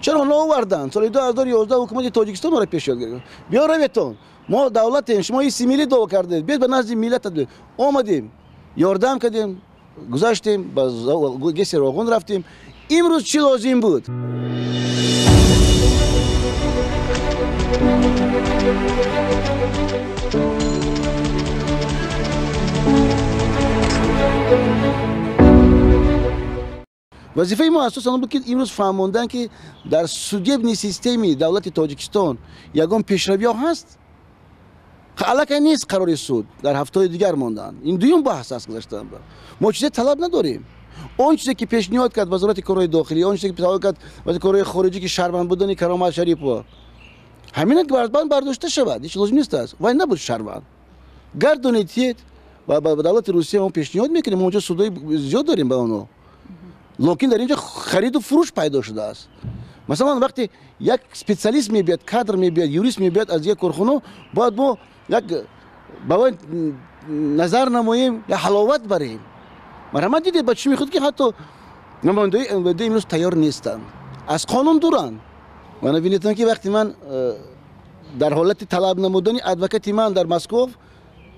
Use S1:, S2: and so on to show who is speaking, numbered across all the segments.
S1: چرا نآوردن؟ سال 2011 حکومت تاجیکستان را پیش گرفت. بیا رویتون ما دولت شما 30 میلیون دو کردید، بیاد به نزد ملت آمدیم، یاردم کردیم، گذاشتیم، با گس روغن رفتیم. امروز چی لازم بود؟ وظیفه ما اساساً بود که امروز فهموندن که در سودیبنی سیستمی دولت تاجیکستان یگان پیشروی ها هست. خلاقه نیست قرار سود در هفته دیگر ماندن. این دویم بحث است گذاشتن. ما چیزی طلب نداریم. اون چیزی که پیشنهاد کرد وزارت کارهای داخلی، اون چیزی که پیشنهاد کرد وزارت کارهای خارجی که شهروند بودن کرامات شریپوف، همین که برداشته شود، هیچ لازم نیست است. وای نبود شهروند. گردونید و با دولت روسیه اون پیشنهاد میکنیم، ما اونجا سودای زیاد داریم با اونو. لکن در اینجا خرید و فروش پیدا شده است. مثلا وقتی یک اسپیشالیست میبیاد، کادر میبیاد، یوریست میبیاد از یک کارخانه، باید ما یک باید نظر نماییم یا حلاوت بریم. من دیدم بچه میخواد که حتی نماینده امروز تیار نیستن، از قانون دورن. من ببینید که وقتی من در حالت طلب نمودنی ادوکات من در مسکو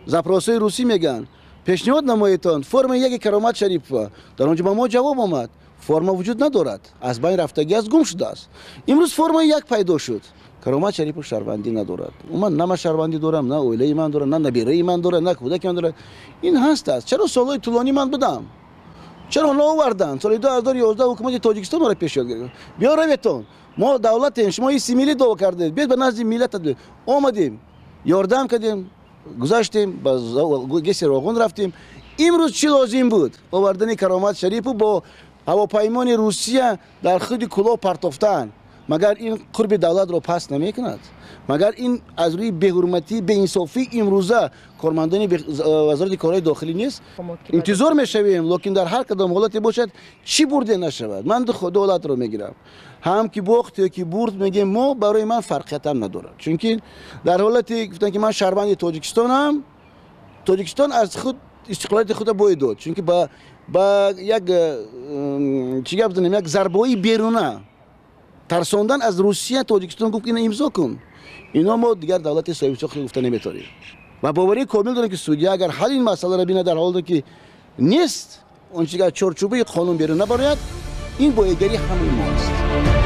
S1: زاپروسای روسی میگن پیشنهاد نمایتان فرم یک کرامات شریپوف، در اونجا با ما جواب آمد فرم وجود ندارد، از بین رفتگی از گم شده است. امروز فرم یک پیدا شد، کرامات شریپوف شهروندی ندارد. من نه شهروندی دارم، نه اویله من دارم، نه نبیره من دارم، نه کودک من دارم. این هست است. چرا سالهای طولانی من بدم؟ چرا نآوردن؟ سال 2011 حکومت تاجیکستان را پیش گرفت. بیا رویتون ما دولت شما 30 میلیون دو کردید، بیاد به نزد ملت آمدیم، یاردم کردیم، گذاشتیم، با گس روغن رفتیم. امروز چی لازم بود؟ آوردن کرامات شریپوف با هواپیمان روسیه در خود کلاه پرتافتن. مگر این قرب دولت رو پس نمیکند؟ مگر این از روی بی‌حرمتی، بی‌انصافی امروزه کارمندان وزارت کارهای داخلی نیست؟ انتظار میشویم، لکن در هر کدام حالتی باشد چی برده نشود. من دولت رو میگیرم، هم که باخت یا که برد میگم ما برای من فرقیت هم نداره. چون که در حالتی گفتن که من شهروند تاجیکستانم، تاجیکستان از خود استقلالیت خود باید داد. چون که با یک چی گفت بزنیم، یک ضربه‌ای بیرونه ترساندن از روسیه تاجیکستان گفت اینو امضا کن. اینا ما دیگر دولت صاحب ساخت گفته نمیتونیم. و باوری کامل دارم که سعودی اگر حل این مسئله را بینه در حالی که نیست، اون چیزی که چارچوبه قانون بیرون نبراید، این بایگری همین ماست.